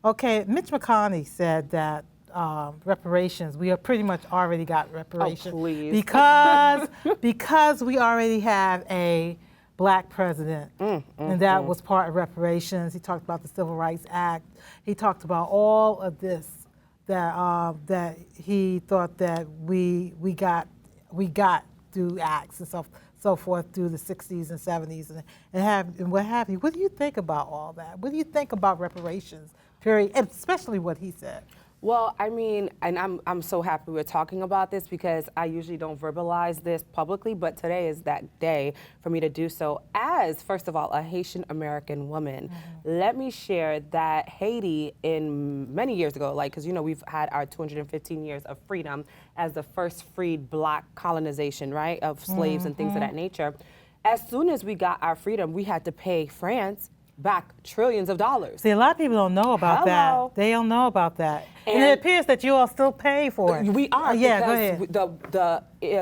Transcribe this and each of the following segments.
Okay, Mitch McConnell said that reparations, we have pretty much already got reparations. Oh, please. Because we already have a black president, and that was part of reparations. He talked about the Civil Rights Act. He talked about all of this that he thought that we got through acts and so forth through the 60s and 70s and what have you. What do you think about all that? What do you think about reparations, period, and especially what he said? Well, I mean, and I'm so happy we're talking about this because I usually don't verbalize this publicly, but today is that day for me to do so. As, first of all, a Haitian American woman, let me share that Haiti, in many years ago, like, because, you know, we've had our 215 years of freedom as the first freed black colonization, right, of slaves and things of that nature. As soon as we got our freedom, we had to pay France back trillions of dollars. See, a lot of people don't know about that. They don't know about that. And it appears that you all still pay for it. We are. Yeah, go ahead.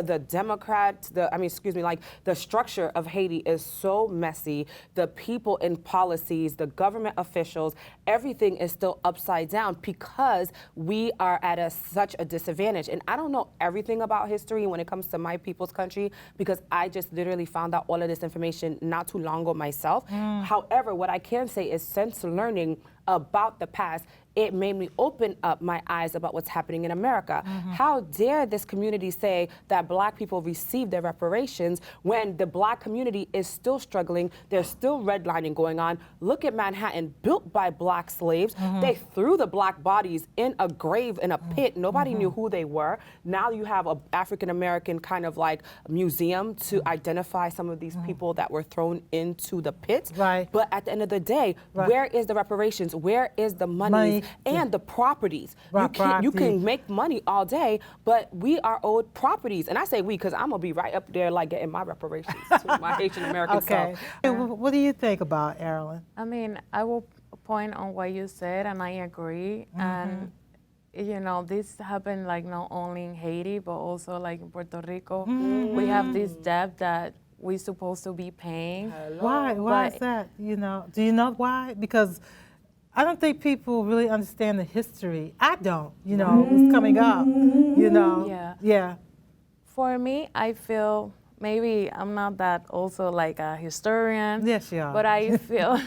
The Democrat, like the structure of Haiti is so messy. The people in policies, the government officials, everything is still upside down because we are at such a disadvantage. And I don't know everything about history when it comes to my people's country because I just literally found out all of this information not too long ago myself. However, what I can say is since learning about the past, it made me open up my eyes about what's happening in America. How dare this community say that black people receive their reparations when the black community is still struggling, there's still redlining going on. Look at Manhattan, built by black slaves. They threw the black bodies in a grave, in a pit. Nobody knew who they were. Now you have an African-American kind of like museum to identify some of these people that were thrown into the pits. Right. But at the end of the day, where is the reparations? Where is the money? And the properties. You can make money all day, but we are owed properties. And I say we because I'm going to be right up there like getting my reparations to my Haitian American self. What do you think about Erilyn? I mean, I will point on what you said, and I agree. And, you know, this happened like not only in Haiti, but also like in Puerto Rico. We have this debt that we're supposed to be paying. Why is that? You know, do you know why? Because I don't think people really understand the history. I don't, you know, who's coming up, you know. Yeah. For me, I feel, maybe I'm not that also like a historian. Yes, you are. But I feel,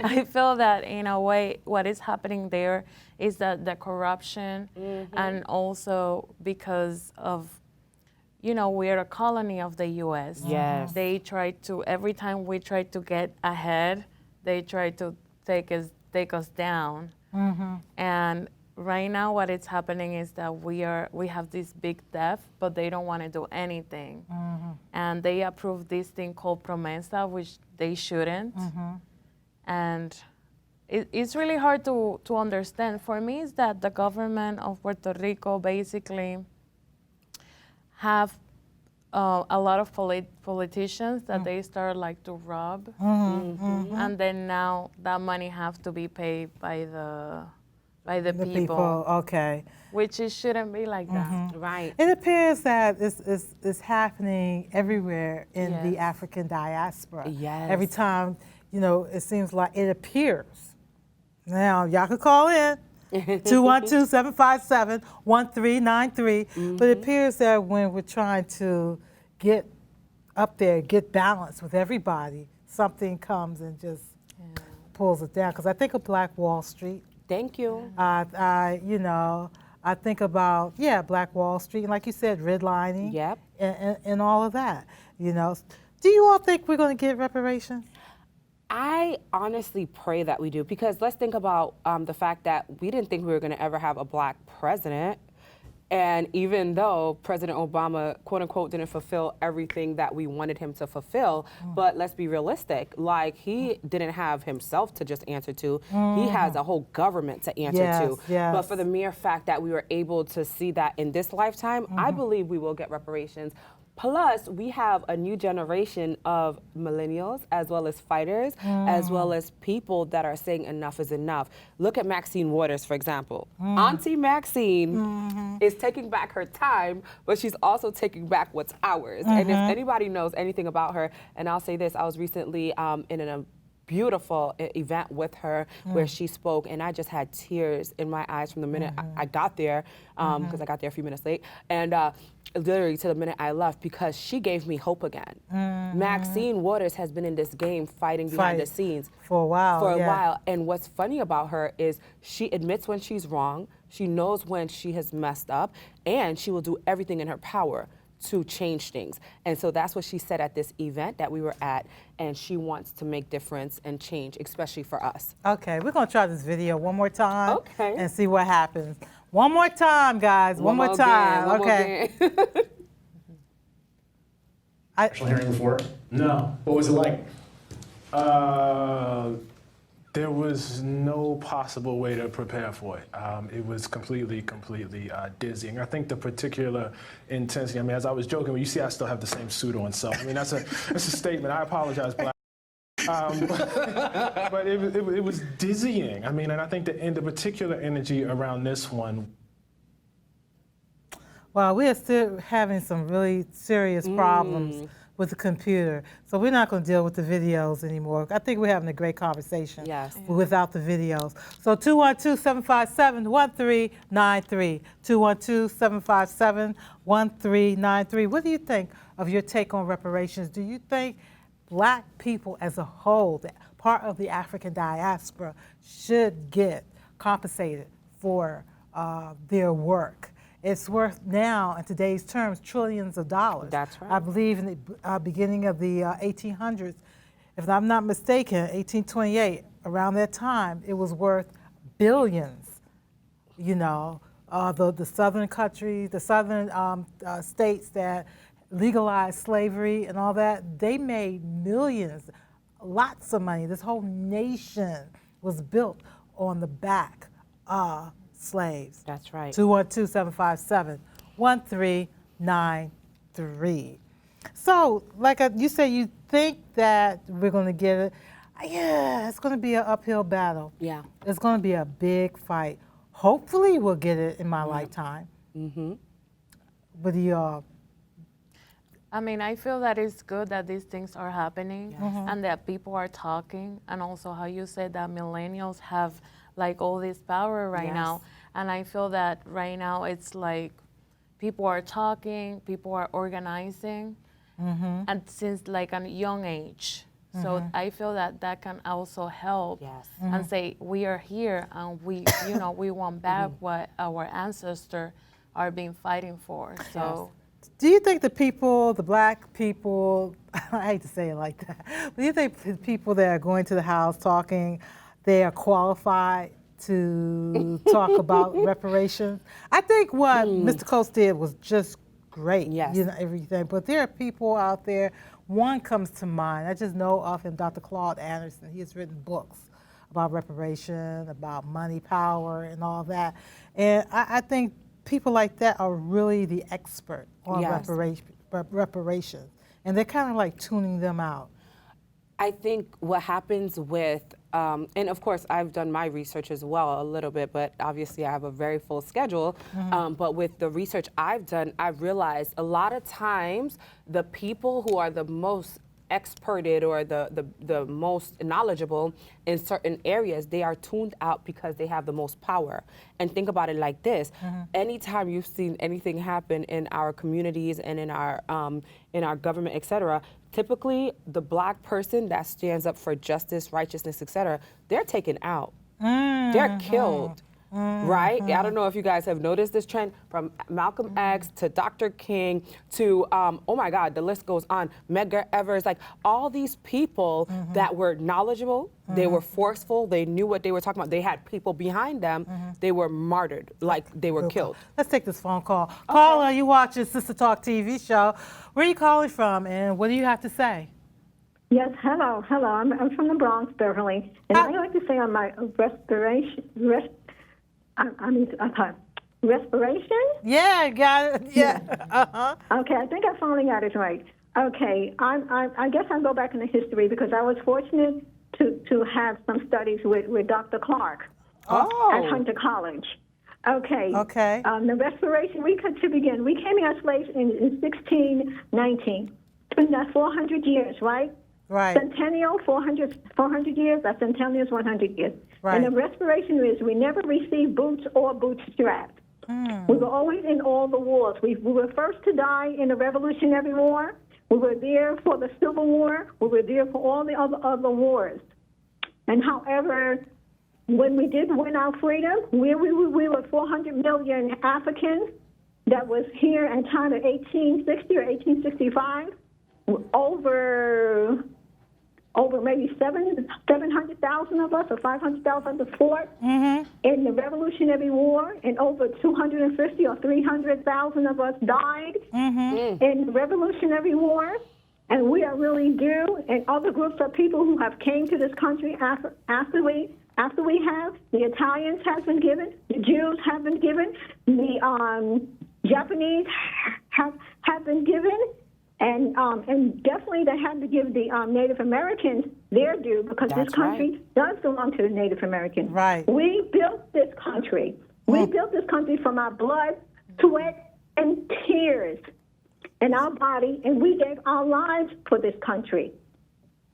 I feel that in a way, what is happening there is that the corruption and also because of, you know, we're a colony of the U.S. Yes. They try to, every time we try to get ahead, they try to take us down. And right now what is happening is that we have this big debt, but they don't want to do anything. And they approved this thing called promesa, which they shouldn't. And it's really hard to understand. For me, is that the government of Puerto Rico basically have a lot of politicians that they start like to rob, and then now that money have to be paid by the people. Okay. Which it shouldn't be like that. Right. It appears that it's happening everywhere in the African diaspora. Yes. Every time, you know, it seems like it appears. Now, y'all could call in. 212-757-1393. But it appears that when we're trying to get up there, get balance with everybody, something comes and just pulls it down. Because I think of Black Wall Street. Thank you. You know, I think about, Black Wall Street, and like you said, redlining. Yep. And all of that, you know. Do you all think we're going to get reparations? I honestly pray that we do, because let's think about the fact that we didn't think we were going to ever have a black president. And even though President Obama, quote unquote, didn't fulfill everything that we wanted him to fulfill, but let's be realistic, like he didn't have himself to just answer to, he has a whole government to answer to. But for the mere fact that we were able to see that in this lifetime, I believe we will get reparations. Plus, we have a new generation of millennials, as well as fighters, as well as people that are saying enough is enough. Look at Maxine Waters, for example. Auntie Maxine is taking back her time, but she's also taking back what's ours. And if anybody knows anything about her, and I'll say this, I was recently in beautiful event with her where she spoke, and I just had tears in my eyes from the minute I got there, because I got there a few minutes late, and literally to the minute I left, because she gave me hope again. Maxine Waters has been in this game fighting behind the scenes for a while. And what's funny about her is she admits when she's wrong, she knows when she has messed up, and she will do everything in her power to change things. And so that's what she said at this event that we were at, and she wants to make difference and change, especially for us. Okay, we're gonna try this video one more time and see what happens. One more time, guys, one more time. Okay. Actual hearing before? No. What was it like? There was no possible way to prepare for it. It was completely dizzying. I think the particular intensity, I mean, as I was joking, well, you see I still have the same suit on, so I mean, that's a statement. I apologize, Black. But it was dizzying. I mean, and I think the particular energy around this one. Well, we are still having some really serious problems with the computer. So we're not going to deal with the videos anymore. I think we're having a great conversation without the videos. So 212-757-1393. 212-757-1393. What do you think of your take on reparations? Do you think Black people as a whole, part of the African diaspora, should get compensated for their work? It's worth now, in today's terms, trillions of dollars. That's right. I believe in the beginning of the 1800s, if I'm not mistaken, 1828, around that time, it was worth billions. You know, the southern countries, the southern states that legalized slavery and all that, they made millions, lots of money. This whole nation was built on the back of slaves. That's right. 212-757-1393. So, like you say, you think that we're going to get it. Yeah, it's going to be an uphill battle. Yeah. It's going to be a big fight. Hopefully we'll get it in my lifetime. But I mean, I feel that it's good that these things are happening and that people are talking, and also how you said that millennials have like all this power right now. And I feel that right now it's like people are talking, people are organizing, and since like a young age. So I feel that that can also help and say we are here and we, you know, we want back what our ancestors are being fighting for. So. Do you think the people, the Black people, I hate to say it like that, but do you think the people that are going to the House talking, they are qualified to talk about reparations? I think what Mr. Coates did was just great, you know, everything. But there are people out there, one comes to mind, I just know of him, Dr. Claude Anderson. He has written books about reparation, about money, power, and all that. And I think people like that are really the expert on reparations. And they're kind of like tuning them out. I think what happens with, and of course I've done my research as well a little bit, but obviously I have a very full schedule. But with the research I've done, I've realized a lot of times the people who are the most experted or the most knowledgeable in certain areas, they are tuned out because they have the most power. And think about it like this: anytime you've seen anything happen in our communities and in our government, etc., typically the Black person that stands up for justice, righteousness, etc., they're taken out. They're killed. Right? I don't know if you guys have noticed this trend from Malcolm X to Dr. King to, oh my God, the list goes on, Medgar Evers, like all these people that were knowledgeable, they were forceful, they knew what they were talking about, they had people behind them, they were martyred, like they were killed. Let's take this phone call. Caller, you watching SISTAH TALK TV show. Where are you calling from and what do you have to say? Yes, hello. I'm from the Bronx, Beverly, and I'd like to say on my respiration. Yeah, got it. Yeah. Okay, I think I finally got it right. Okay, I guess I'll go back into history because I was fortunate to have some studies with Dr. Clark at Hunter College. Okay. The restoration, to begin, we came as slaves in 1619. It's been 400 years, right? Right. Centennial, 400 years. That centennial is 100 years. Right. And the reparation is we never received boots or bootstraps. We were always in all the wars. We were first to die in the Revolutionary War. We were there for the Civil War. We were there for all the other wars. And however, when we did win our freedom, we were 400 million Africans that was here in time of 1860 or 1865. Over maybe 700,000 of us or 500,000 of us fought in the Revolutionary War, and over 250 or 300,000 of us died in the Revolutionary War. And we are really due, and other groups of people who have came to this country after we have. The Italians have been given, the Jews have been given, the Japanese have been given. And definitely they had to give the Native Americans their due, because this country does belong to the Native Americans. Right. We built this country. We built this country from our blood, sweat, and tears in our body, and we gave our lives for this country.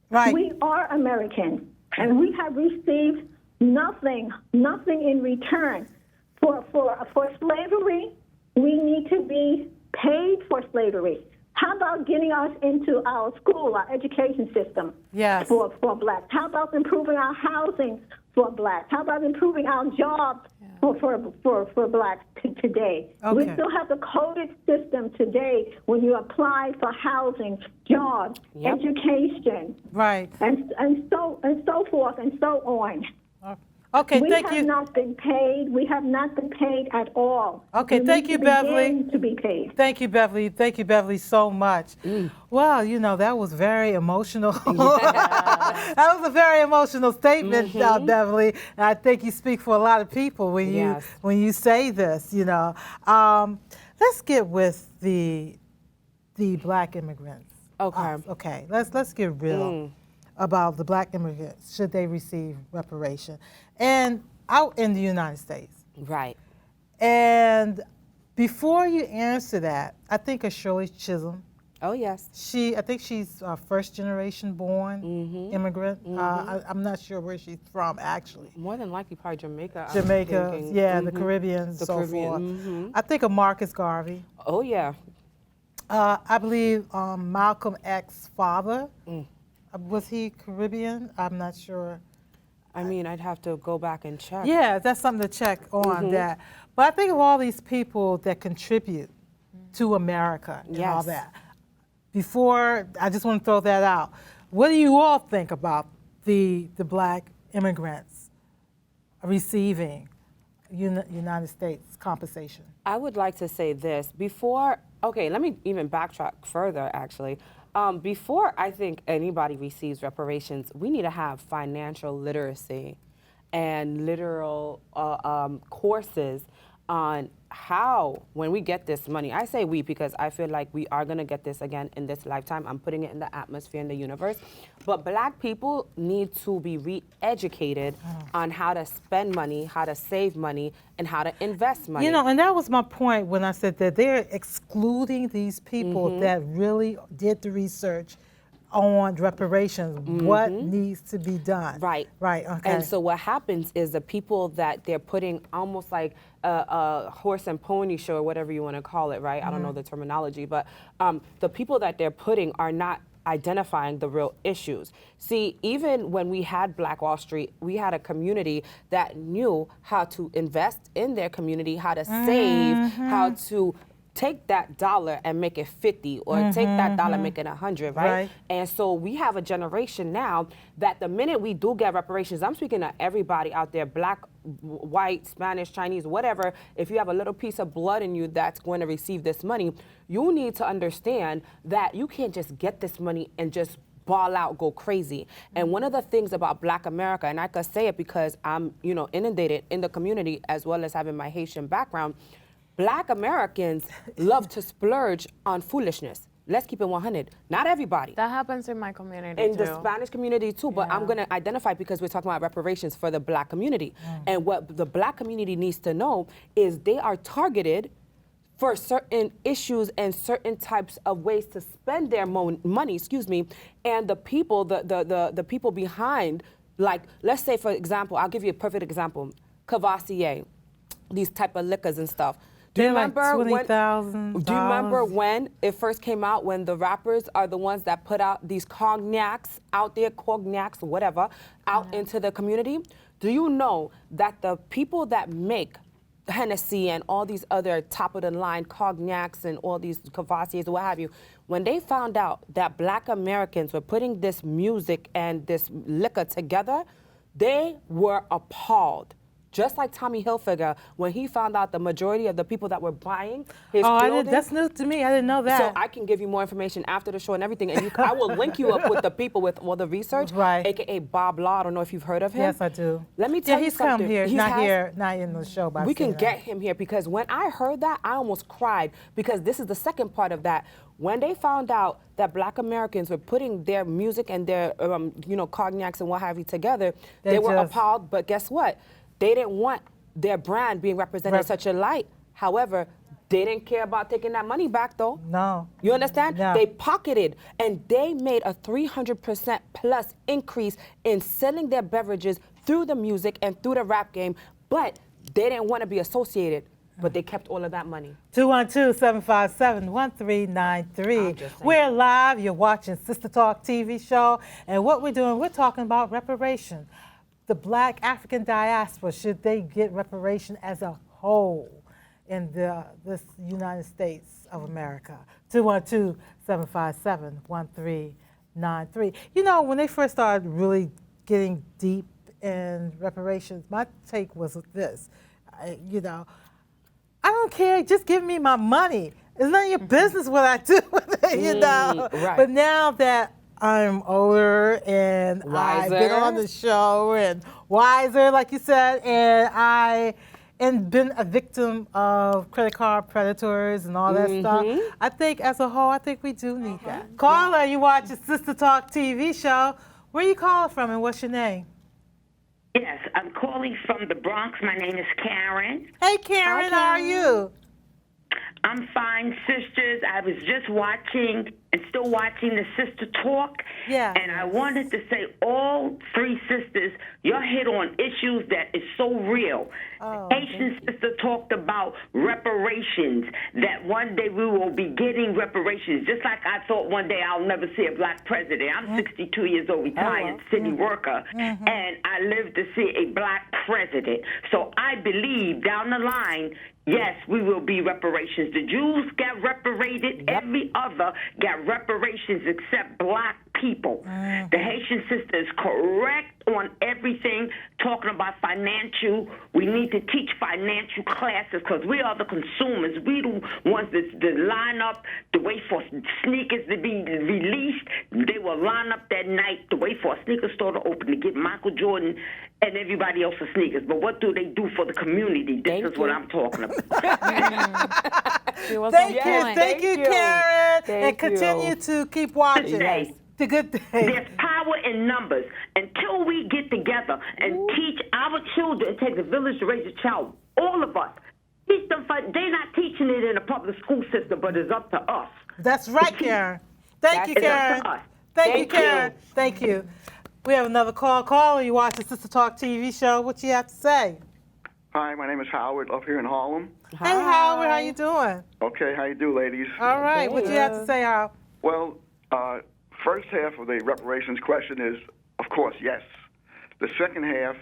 Right. We are Americans, and we have received nothing in return. For slavery, we need to be paid for slavery. How about getting us into our school, our education system for blacks? How about improving our housing for blacks? How about improving our jobs for blacks today? Okay. We still have the coded system today when you apply for housing, jobs, education, Right. and so forth and so on. Okay, thank We you. have not been paid. We have not been paid at all. Okay, We thank need you, to Beverly. begin to be paid. Thank you, Beverly. Thank you, Beverly, so much. Well, that was very emotional. That was a very emotional statement, Beverly. And I think you speak for a lot of people when you say this. Let's get with the black immigrants. Okay. Okay. Let's get real about the black immigrants. Should they receive reparation? And out in the United States. Right. And before you answer that, I think of Shirley Chisholm. Oh, yes. I think she's first generation born immigrant. I'm not sure where she's from, actually. More than likely, probably Jamaica. I'm Jamaica, thinking. the Caribbean, and so forth. I think of Marcus Garvey. Oh, yeah. I believe Malcolm X's father. Was he Caribbean? I'm not sure. I mean, I'd have to go back and check. Yeah, that's something to check on that. But I think of all these people that contribute to America and all that. Before, I just want to throw that out. What do you all think about the black immigrants receiving United States compensation? I would like to say this. Let me even backtrack further, actually. Before I think anybody receives reparations, we need to have financial literacy and literal courses on how, when we get this money, I say we because I feel like we are going to get this again in this lifetime. I'm putting it in the atmosphere, in the universe. But black people need to be re-educated on how to spend money, how to save money, and how to invest money. And that was my point when I said that they're excluding these people that really did the research on reparations, what needs to be done. Right. Right, okay. And so what happens is the people that they're putting almost like a horse and pony show or whatever you want to call it, right? I don't know the terminology, but the people that they're putting are not identifying the real issues. See, even when we had Black Wall Street, we had a community that knew how to invest in their community, how to save, how to take that dollar and make it 50 or take that dollar and make it 100, right? And so we have a generation now that the minute we do get reparations, I'm speaking to everybody out there, black, white, Spanish, Chinese, whatever, if you have a little piece of blood in you that's going to receive this money, you need to understand that you can't just get this money and just ball out, go crazy. And one of the things about Black America, and I could say it because I'm, inundated in the community as well as having my Haitian background, Black Americans love to splurge on foolishness. Let's keep it 100. Not everybody. That happens in my community In too. the Spanish community too, but I'm going to identify because we're talking about reparations for the Black community. And what the Black community needs to know is they are targeted for certain issues and certain types of ways to spend their money, and the people, the people behind, like, let's say, for example, I'll give you a perfect example, Cavassier, these type of liquors and stuff. Do you remember when it first came out, when the rappers are the ones that put out these cognacs out there, cognacs, whatever, out into the community? Do you know that the people that make Hennessy and all these other top-of-the-line cognacs and all these Cavassiers or what have you, when they found out that Black Americans were putting this music and this liquor together, they were appalled. Just like Tommy Hilfiger, when he found out the majority of the people that were buying his clothing. That's new to me. I didn't know that. So I can give you more information after the show and everything, and I will link you up with the people with all the research, right? AKA Bob Law. I don't know if you've heard of him. Yes, I do. Let me tell you something. He's come here, not in the show. But we can get him here, because when I heard that, I almost cried, because this is the second part of that. When they found out that Black Americans were putting their music and their, cognacs and what have you together, they were appalled. But guess what? They didn't want their brand being represented in such a light. However, they didn't care about taking that money back, though. No. You understand? No. They pocketed, and they made a 300% plus increase in selling their beverages through the music and through the rap game, but they didn't want to be associated, but they kept all of that money. 212-757-1393. We're live. You're watching Sister Talk TV show, and what we're doing, we're talking about reparations. The Black African diaspora, should they get reparation as a whole in this United States of America? 212-757-1393. You know, when they first started really getting deep in reparations, my take was this. I don't care, just give me my money. It's none of your business what I do with it, Right. But now that I'm older and I've been on the show and wiser, like you said, and been a victim of credit card predators and all that stuff. I think as a whole, I think we do need that. Caller, you watch the Sister Talk TV show. Where you calling from and what's your name? Yes, I'm calling from the Bronx. My name is Karen. Hey, Karen, how are you? I'm fine, sisters. I was just watching and still watching the Sister Talk. Yeah. And I wanted to say, all three sisters, y'all hit on issues that is so real. Haitian sister talked about reparations, that one day we will be getting reparations. Just like I thought one day I'll never see a Black president. I'm 62 years old, retired city worker, and I lived to see a Black president. So I believe down the line, yes, we will be reparations. The Jews got reparated. Every other got reparations except Black people. The Haitian sister is correct on everything, talking about financial. We need to teach financial classes, because we are the consumers. We the ones that line up to wait for sneakers to be released. They will line up that night to wait for a sneaker store to open to get Michael Jordan and everybody else's sneakers. But what do they do for the community? This is what I'm talking about. Thank you, Karen. And continue to keep watching. The good day. There's power in numbers. Until we get together and teach our children, it takes a village to raise a child. All of us. Teach them. They're not teaching it in a public school system, but it's up to us. That's right, Karen. Thank you, Karen. Thank you, Karen. Thank you. We have another call. Caller, you watch the Sister Talk TV show. What you have to say? Hi, my name is Howard, up here in Harlem. Hey, Howard, how you doing? Okay, how you do, ladies? All right, what you have to say, Howard? Well, first half of the reparations question is, of course, yes. The second half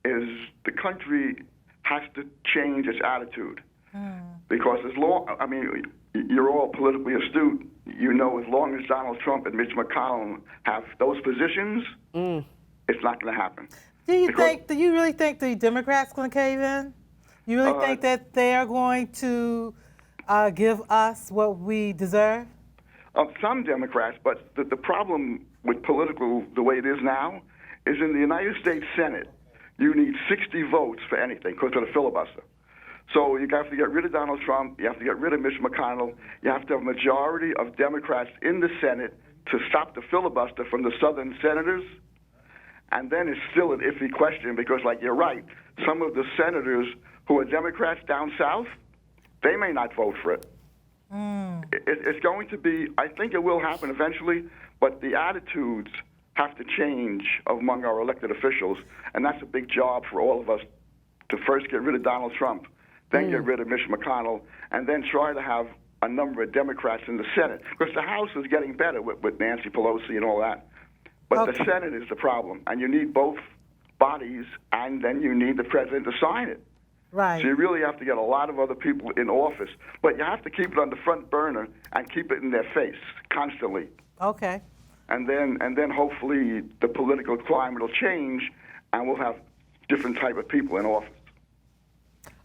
is the country has to change its attitude. Because as long, you're all politically astute. You know, as long as Donald Trump and Mitch McConnell have those positions, it's not going to happen. Do you really think the Democrats going to cave in? You really think that they are going to give us what we deserve? Some Democrats, but the problem with political, the way it is now, is in the United States Senate, you need 60 votes for anything because of the filibuster. So you have to get rid of Donald Trump, you have to get rid of Mitch McConnell, you have to have a majority of Democrats in the Senate to stop the filibuster from the Southern senators. And then it's still an iffy question because, like, you're right, some of the senators who are Democrats down south, they may not vote for it. It's going to be, I think it will happen eventually, but the attitudes have to change among our elected officials, and that's a big job for all of us to first get rid of Donald Trump, then get rid of Mitch McConnell, and then try to have a number of Democrats in the Senate, because the House is getting better with Nancy Pelosi and all that. But the Senate is the problem, and you need both bodies, and then you need the president to sign it. Right. So you really have to get a lot of other people in office, but you have to keep it on the front burner and keep it in their face constantly. Okay. And then hopefully the political climate will change, and we'll have different type of people in office.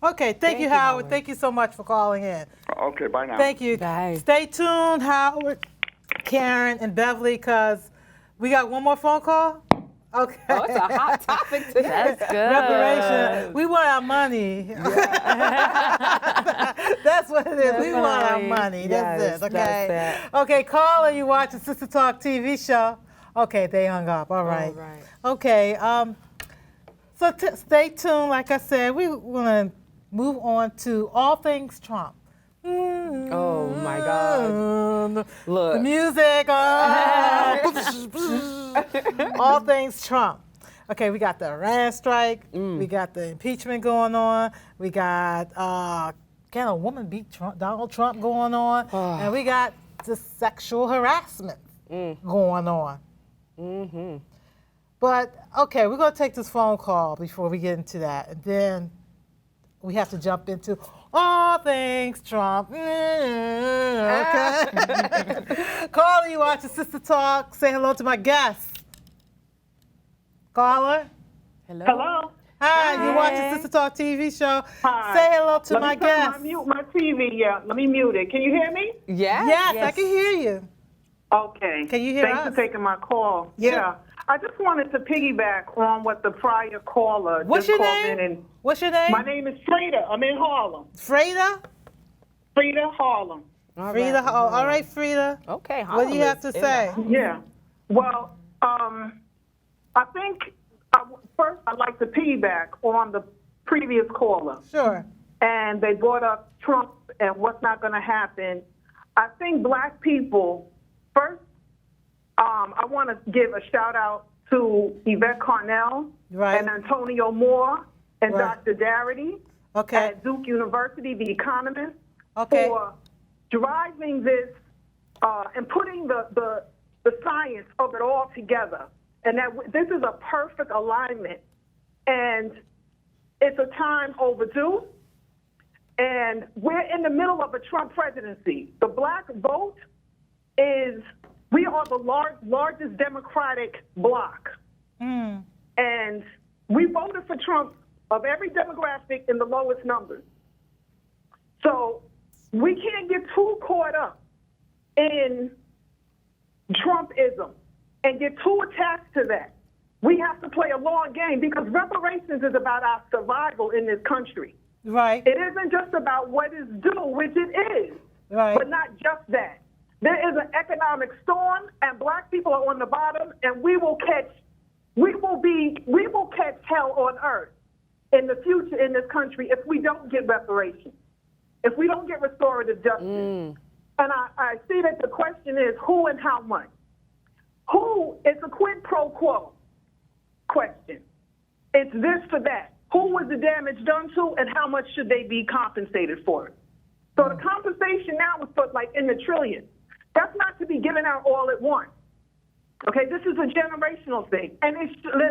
Okay, thank you, Howard. Thank you so much for calling in. Okay, bye now. Thank you. Bye. Stay tuned, Howard, Karen, and Beverly, because we got one more phone call. Okay. Oh, it's a hot topic today. That's good. Reparation. We want our money. That's what it is. We want our money. That's Yes, it. Okay. that's Okay, caller, you watching SISTAH TALK TV show. Okay, they hung up. All right. All right. Okay. So stay tuned. Like I said, we're gonna move on to all things Trump. Oh my God. Look. The music. All things Trump. Okay, we got the Iran strike. We got the impeachment going on. We got can a woman beat Donald Trump going on? And we got the sexual harassment going on. But okay, we're gonna take this phone call before we get into that, and then we have to jump into all things Trump. Okay. Caller, you watching SISTAH TALK. Say hello to my guests. Caller. Hello. Hi, you watching SISTAH TALK TV show. Hi. Say hello to my Let me guests. mute my TV. Yeah, let me mute it. Can you hear me? Yes, I can hear you. Okay. Can you hear Thanks us? for taking my call. Yeah. Yeah. I just wanted to piggyback on what the prior caller What's just your called name? in. And What's your name? my name is Frida. I'm in Harlem. Frida? Frida Harlem. Frida. Oh, all right, Frida. Okay. What do you have to say? Yeah. Well, I think first I'd like to piggyback on the previous caller. Sure. And they brought up Trump and what's not going to happen. I think black people, first, I want to give a shout out to Yvette Carnell and Antonio Moore and Dr. Darity at Duke University, the economist, for driving this and putting the science of it all together. And that this is a perfect alignment. And it's a time overdue. And we're in the middle of a Trump presidency. The black vote we are the largest Democratic bloc. And we voted for Trump of every demographic in the lowest numbers. So we can't get too caught up in Trumpism and get too attached to that. We have to play a long game because reparations is about our survival in this country. Right. It isn't just about what is due, which it is, but not just that. There is an economic storm, and black people are on the bottom, and we will catch hell on earth in the future in this country if we don't get reparations, if we don't get restorative justice. And I see that the question is who and how much. It's a quid pro quo question. It's this for that. Who was the damage done to, and how much should they be compensated for it? So the compensation now is for in the trillions. That's not to be given out all at once. Okay, this is a generational thing. And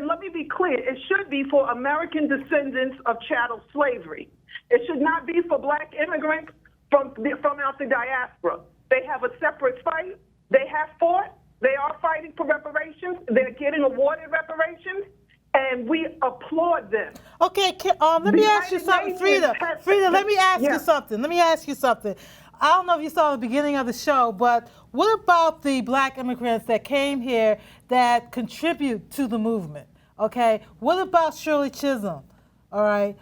let me be clear, it should be for American descendants of chattel slavery. It should not be for black immigrants from out the diaspora. They have a separate fight. They have fought. They are fighting for reparations. They're getting awarded reparations. And we applaud them. Okay, let me ask you something, Frida. Frida, let me ask you something. Let me ask you something. I don't know if you saw the beginning of the show, but what about the black immigrants that came here that contribute to the movement? Okay, what about Shirley Chisholm? All right.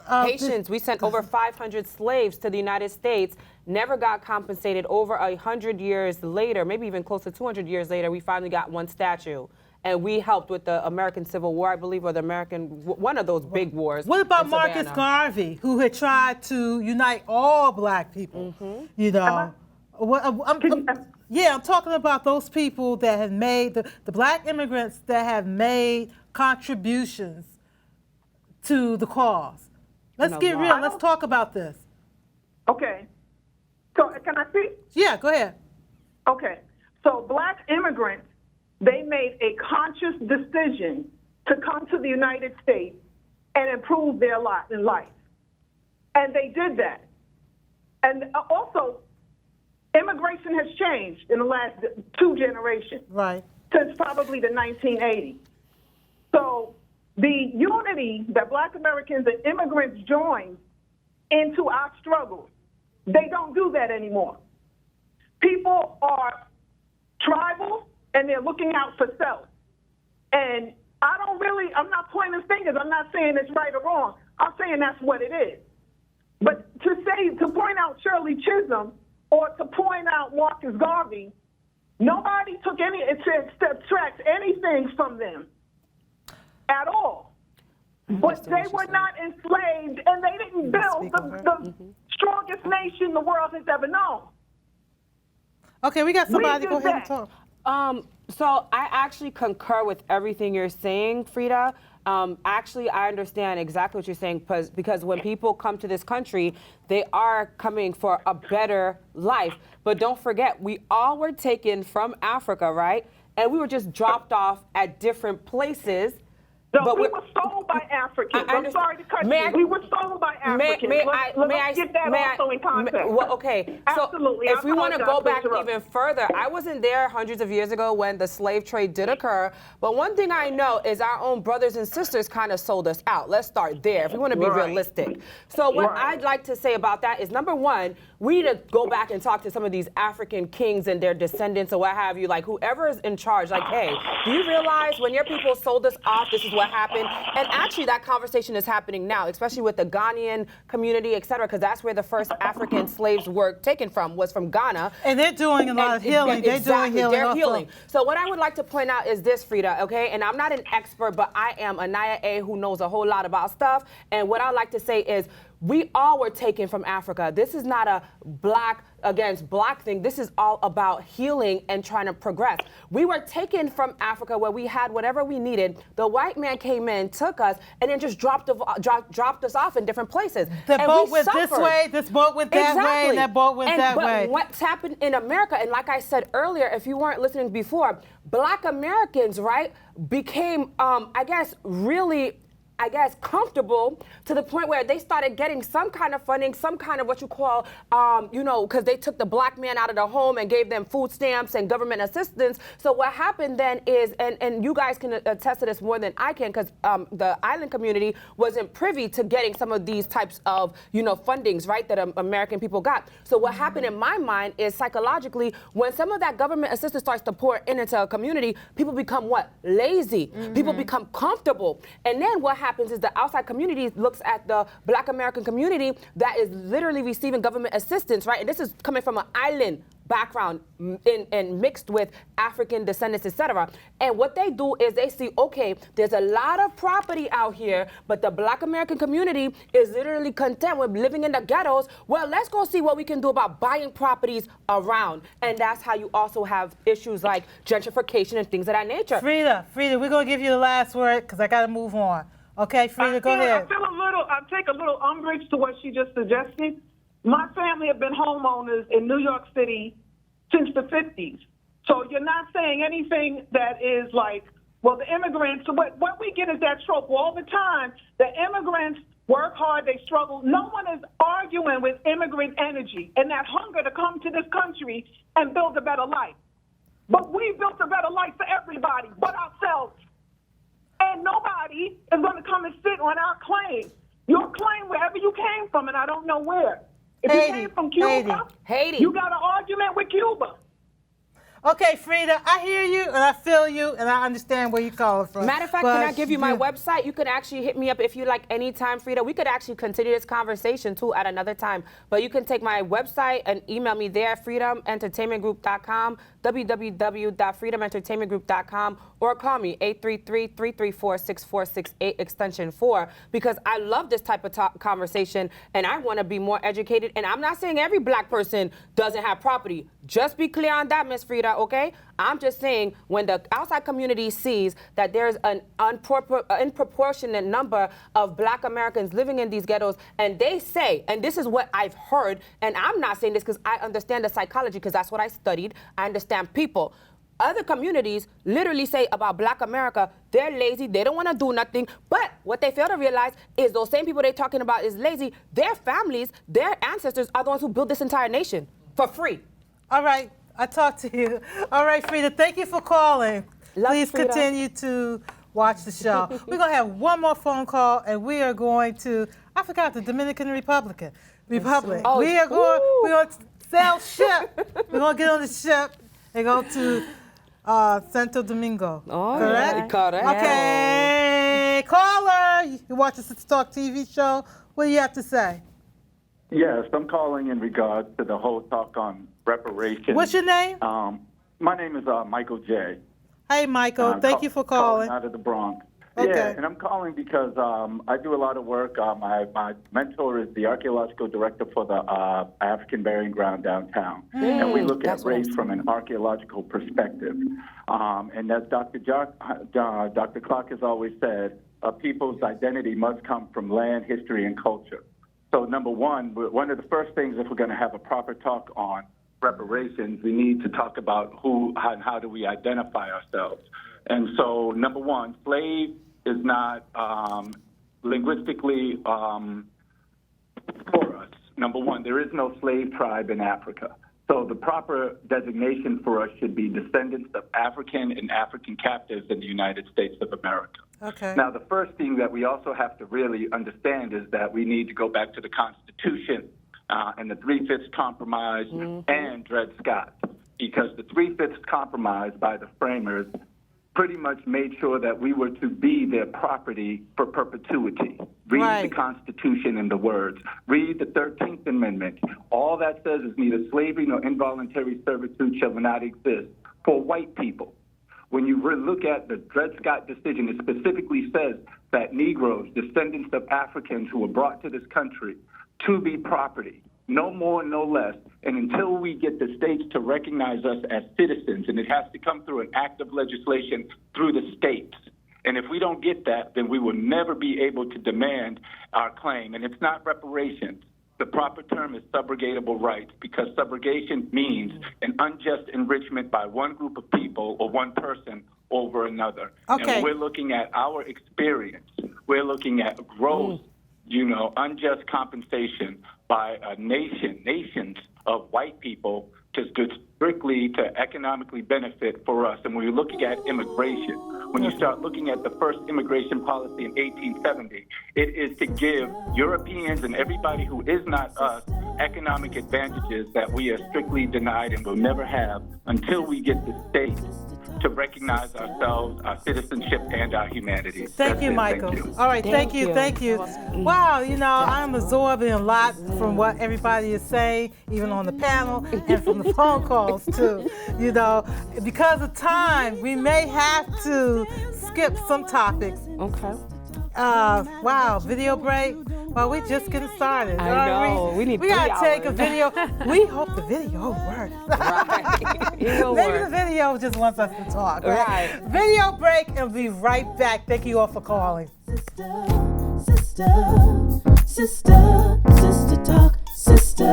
Haitians, we sent over 500 slaves to the United States, never got compensated. Over 100 years later, maybe even close to 200 years later, we finally got one statue. and we helped with the American Civil War, I believe, or the one of those big wars. What about in Marcus Savannah. Garvey, who had tried to unite all black people? You know, I'm talking about those people that have made the black immigrants that have made contributions to the cause. Let's get real. Let's talk about this. Okay. So can I speak? Yeah, go ahead. Okay. So black immigrants, they made a conscious decision to come to the United States and improve their lot in life. And they did that. And also, immigration has changed in the last 2 generations. Right. Since probably the 1980s. So the unity that black Americans and immigrants joined into our struggles, they don't do that anymore. People are tribal and they're looking out for self. And I'm not pointing fingers. I'm not saying it's right or wrong. I'm saying that's what it is. But to point out Shirley Chisholm or to point out Marcus Garvey, nobody took subtract anything from them at all. But they were not enslaved, and they didn't build the strongest nation the world has ever known. Okay, we got somebody. Go ahead and talk. So I actually concur with everything you're saying, Frida. Actually, I understand exactly what you're saying because when people come to this country, they are coming for a better life. But don't forget, we all were taken from Africa, right? And we were just dropped off at different places. No, but we were sold by Africans. I'm sorry to cut you. We were sold by Africans. Let's get that also in context. Well, okay. Absolutely. So if we want to go back even further, I wasn't there hundreds of years ago when the slave trade did occur. But one thing I know is our own brothers and sisters kind of sold us out. Let's start there if we want to be realistic. So what I'd like to say about that is, number one, we need to go back and talk to some of these African kings and their descendants or what have you, like whoever is in charge, like, hey, do you realize when your people sold us off, this is what happened? And actually that conversation is happening now, especially with the Ghanaian community, et cetera, because that's where the first African slaves were taken from, was from Ghana. And they're doing a lot of healing. They're doing healing. They're healing. So what I would like to point out is this, Frida, okay? And I'm not an expert, but I am Anaya A who knows a whole lot about stuff. And what I like to say is, we all were taken from Africa. This is not a black against black thing. This is all about healing and trying to progress. We were taken from Africa where we had whatever we needed. The white man came in, took us, and then just dropped us off in different places. The boat went this way, this boat went that way, and that boat went that way. But what's happened in America, and like I said earlier, if you weren't listening before, black Americans, right, became, comfortable to the point where they started getting some kind of funding, some kind of what you call, because they took the black man out of the home and gave them food stamps and government assistance. So what happened then is, and you guys can attest to this more than I can, because the island community wasn't privy to getting some of these types of, fundings, right, that American people got. So what happened in my mind is psychologically, when some of that government assistance starts to pour into a community, people become what? Lazy. People become comfortable. And then what happens is the outside community looks at the black American community that is literally receiving government assistance, right? And this is coming from an island background and mixed with African descendants, etc. And what they do is they see, okay, there's a lot of property out here, but the black American community is literally content with living in the ghettos. Well, let's go see what we can do about buying properties around. And that's how you also have issues like gentrification and things of that nature. Frida, we're going to give you the last word because I got to move on. Okay, Frida, go ahead. I take a little umbrage to what she just suggested. My family have been homeowners in New York City since the 50s. So you're not saying anything that is like, well, the immigrants, what we get is that trope all the time. The immigrants work hard, they struggle. No one is arguing with immigrant energy and that hunger to come to this country and build a better life. But we built a better life for everybody but ourselves. And nobody is going to come and sit on our claim. Your claim wherever you came from, and I don't know where. If you came from Cuba, Haiti, you got an argument with Cuba. Okay, Frida, I hear you and I feel you and I understand where you're calling from. Matter of fact, can I give you my website? You could actually hit me up if you like anytime, Frida. We could actually continue this conversation too at another time. But you can take my website and email me there, freedomentertainmentgroup.com, www.freedomentertainmentgroup.com, or call me 833-334-6468 extension 4, because I love this type of conversation and I want to be more educated. And I'm not saying every black person doesn't have property. Just be clear on that, Miss Frida, okay? I'm just saying when the outside community sees that there's an unproportionate number of black Americans living in these ghettos, and they say, and this is what I've heard, and I'm not saying this because I understand the psychology, because that's what I studied. I understand people. Other communities literally say about black America, they're lazy, they don't want to do nothing. But what they fail to realize is those same people they're talking about is lazy, their families, their ancestors are the ones who built this entire nation for free. All right, I talked to you. All right, Frida, thank you for calling. Please continue to watch the show. We're going to have one more phone call, and we are going to, I forgot, the Dominican Republic. Oh, we're going to sail ship. We're going to get on the ship and go to Santo Domingo. Oh, correct? Yeah. Correct. Okay, caller, you watch the SISTAH TALK TV show. What do you have to say? Yes, I'm calling in regards to the whole talk on reparations. What's your name? My name is Michael J. Hey, Michael. Thank you for calling. Out of the Bronx. Okay. Yeah, and I'm calling because I do a lot of work. My mentor is the archaeological director for the African Burying Ground downtown. And we look at race from an archaeological perspective. And as Dr. Clark has always said, a people's identity must come from land, history, and culture. So number one of the first things, if we're going to have a proper talk on reparations, we need to talk about who and how do we identify ourselves. And so number one, slave is not linguistically for us. Number one, there is no slave tribe in Africa. So the proper designation for us should be descendants of African and African captives in the United States of America. Okay. Now, the first thing that we also have to really understand is that we need to go back to the Constitution and the 3/5 Compromise and Dred Scott, because the 3/5 Compromise by the framers pretty much made sure that we were to be their property for perpetuity. Read the Constitution and the words. Read the 13th Amendment. All that says is neither slavery nor involuntary servitude shall not exist for white people. When you look at the Dred Scott decision, it specifically says that Negroes, descendants of Africans who were brought to this country to be property, no more, no less. And until we get the states to recognize us as citizens, and it has to come through an act of legislation through the states. And if we don't get that, then we will never be able to demand our claim. And it's not reparations. The proper term is subrogatable rights, because subrogation means an unjust enrichment by one group of people or one person over another. Okay. And we're looking at our experience. We're looking at gross, unjust compensation by nations of white people to strictly to economically benefit for us. And when you're looking at immigration, when you start looking at the first immigration policy in 1870, it is to give Europeans and everybody who is not us economic advantages that we are strictly denied and will never have until we get the states to recognize ourselves, our citizenship, and our humanity. Thank you, Michael. Thank you. All right, thank you. Wow, I'm absorbing a lot from what everybody is saying, even on the panel and from the phone calls too. Because of time, we may have to skip some topics. Okay. Wow, video break. Well, we're just getting started. I know. We gotta take a video. We hope the video works. Right. It will Maybe work. the video just wants us to talk. Right. Video break, and we'll be right back. Thank you all for calling. Sister talk, sister talk, sister.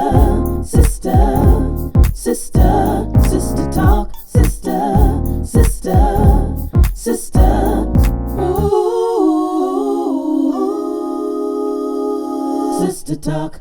Ooh, sister talk.